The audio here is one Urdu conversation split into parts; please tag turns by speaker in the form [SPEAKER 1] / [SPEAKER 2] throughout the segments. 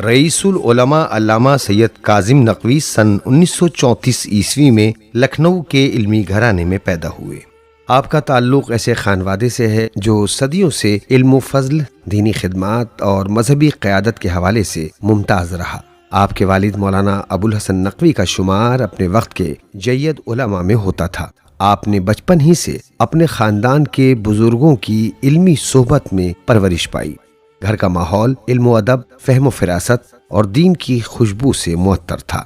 [SPEAKER 1] رئیس العلماء علامہ سید کاظم نقوی سن 1934 عیسوی میں لکھنؤ کے علمی گھرانے میں پیدا ہوئے۔ آپ کا تعلق ایسے خانوادے سے ہے جو صدیوں سے علم و فضل، دینی خدمات اور مذہبی قیادت کے حوالے سے ممتاز رہا۔ آپ کے والد مولانا ابوالحسن نقوی کا شمار اپنے وقت کے جید علماء میں ہوتا تھا۔ آپ نے بچپن ہی سے اپنے خاندان کے بزرگوں کی علمی صحبت میں پرورش پائی۔ گھر کا ماحول علم و ادب، فہم و فراست اور دین کی خوشبو سے معطر تھا۔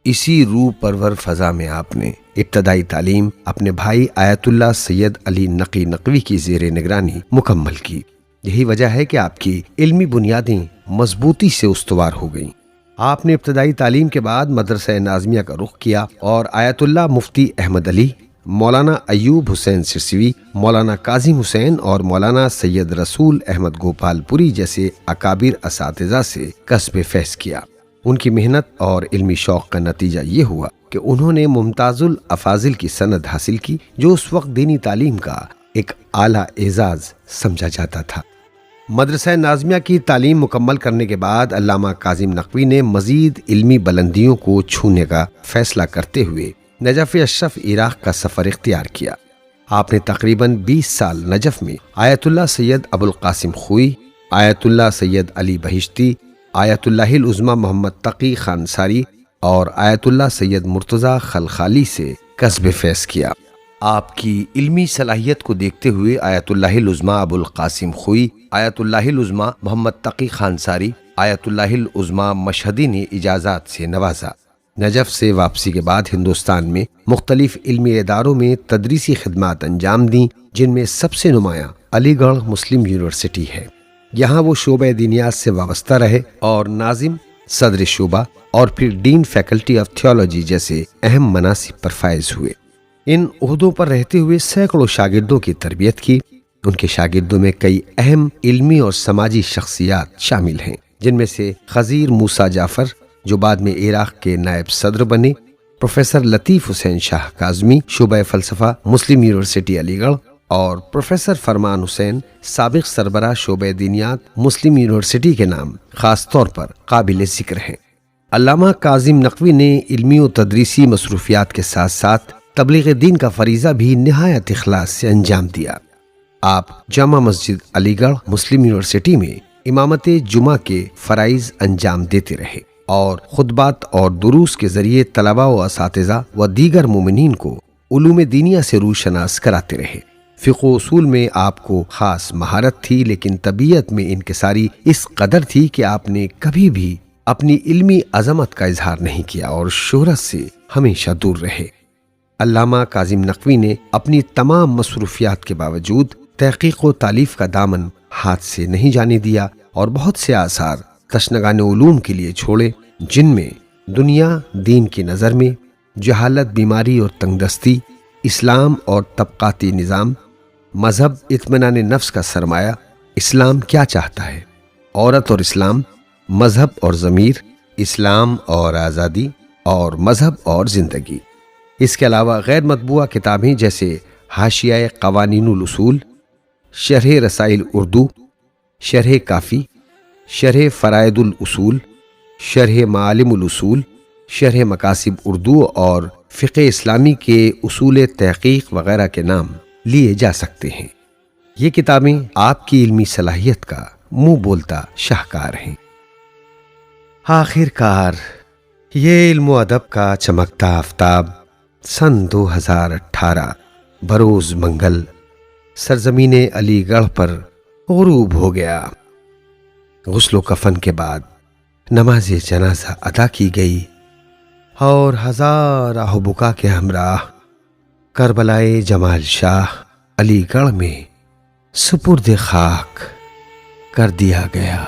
[SPEAKER 1] اسی روح پرور فضا میں آپ نے ابتدائی تعلیم اپنے بھائی آیت اللہ سید علی نقی نقوی کی زیر نگرانی مکمل کی۔ یہی وجہ ہے کہ آپ کی علمی بنیادیں مضبوطی سے استوار ہو گئیں۔ آپ نے ابتدائی تعلیم کے بعد مدرسہ ناظمیہ کا رخ کیا اور آیت اللہ مفتی احمد علی، مولانا ایوب حسین سرسوی، مولانا کاظم حسین اور مولانا سید رسول احمد گوپال پوری جیسے اکابر اساتذہ سے کسب فیض کیا۔ ان کی محنت اور علمی شوق کا نتیجہ یہ ہوا کہ انہوں نے ممتاز الافاضل کی سند حاصل کی، جو اس وقت دینی تعلیم کا ایک اعلیٰ اعزاز سمجھا جاتا تھا۔ مدرسہ ناظمیہ کی تعلیم مکمل کرنے کے بعد علامہ کاظم نقوی نے مزید علمی بلندیوں کو چھونے کا فیصلہ کرتے ہوئے نجف اشرف عراق کا سفر اختیار کیا۔ آپ نے تقریباً 20 سال نجف میں آیت اللہ سید ابوالقاسم خوئی، آیت اللہ سید علی بہشتی، آیت اللہ العظمہ محمد تقی خانساری اور آیت اللہ سید مرتضیٰ خلخالی سے کسب فیض کیا۔ آپ کی علمی صلاحیت کو دیکھتے ہوئے آیت اللہ العظمہ ابوالقاسم خوئی، آیت اللہ العظمہ محمد تقی خانساری، آیت اللہ العظمہ مشہدی نے اجازات سے نوازا۔ نجف سے واپسی کے بعد ہندوستان میں مختلف علمی اداروں میں تدریسی خدمات انجام دیں، جن میں سب سے نمایاں علی گڑھ مسلم یونیورسٹی ہے۔ یہاں وہ شعبہ دینیات سے وابستہ رہے اور ناظم، صدر شعبہ اور پھر ڈین فیکلٹی آف تھیولوجی جیسے اہم مناصب پر فائز ہوئے۔ ان عہدوں پر رہتے ہوئے سینکڑوں شاگردوں کی تربیت کی۔ ان کے شاگردوں میں کئی اہم علمی اور سماجی شخصیات شامل ہیں، جن میں سے خضیر موسیٰ جعفر جو بعد میں عراق کے نائب صدر بنے، پروفیسر لطیف حسین شاہ کاظمی، شعبہ فلسفہ مسلم یونیورسٹی علی گڑھ، اور پروفیسر فرمان حسین، سابق سربراہ شعبہ دینیات مسلم یونیورسٹی کے نام خاص طور پر قابل ذکر ہیں۔ علامہ کاظم نقوی نے علمی و تدریسی مصروفیات کے ساتھ ساتھ تبلیغ دین کا فریضہ بھی نہایت اخلاص سے انجام دیا۔ آپ جامع مسجد علی گڑھ مسلم یونیورسٹی میں امامت جمعہ کے فرائض انجام دیتے رہے اور خطبات اور دروس کے ذریعے طلباء و اساتذہ و دیگر مومنین کو علوم دینیہ سے روشناس کراتے رہے۔ فقہ و اصول میں آپ کو خاص مہارت تھی، لیکن طبیعت میں انکساری اس قدر تھی کہ آپ نے کبھی بھی اپنی علمی عظمت کا اظہار نہیں کیا اور شہرت سے ہمیشہ دور رہے۔ علامہ کاظم نقوی نے اپنی تمام مصروفیات کے باوجود تحقیق و تالیف کا دامن ہاتھ سے نہیں جانے دیا اور بہت سے آثار تشنگان علوم کے لیے چھوڑے، جن میں دنیا دین کی نظر میں، جہالت، بیماری اور تنگ دستی، اسلام اور طبقاتی نظام، مذہب، اطمینان نفس کا سرمایہ، اسلام کیا چاہتا ہے، عورت اور اسلام، مذہب اور ضمیر، اسلام اور آزادی، اور مذہب اور زندگی۔ اس کے علاوہ غیر مطبوعہ کتابیں جیسے حاشیہ قوانین الاصول، شرح رسائل اردو، شرح کافی، شرح فرائد الاصول، شرح معالم الاصول، شرح مقاصد اردو اور فقہ اسلامی کے اصول تحقیق وغیرہ کے نام لیے جا سکتے ہیں۔ یہ کتابیں آپ کی علمی صلاحیت کا منہ بولتا شاہکار ہیں۔ آخر کار یہ علم و ادب کا چمکتا آفتاب سن 2018 بروز منگل سرزمین علی گڑھ پر غروب ہو گیا۔ غسل و کفن کے بعد نماز جنازہ ادا کی گئی اور ہزار آہ و بکا کے ہمراہ کربلائے جمال شاہ علی گڑھ میں سپرد خاک کر دیا گیا۔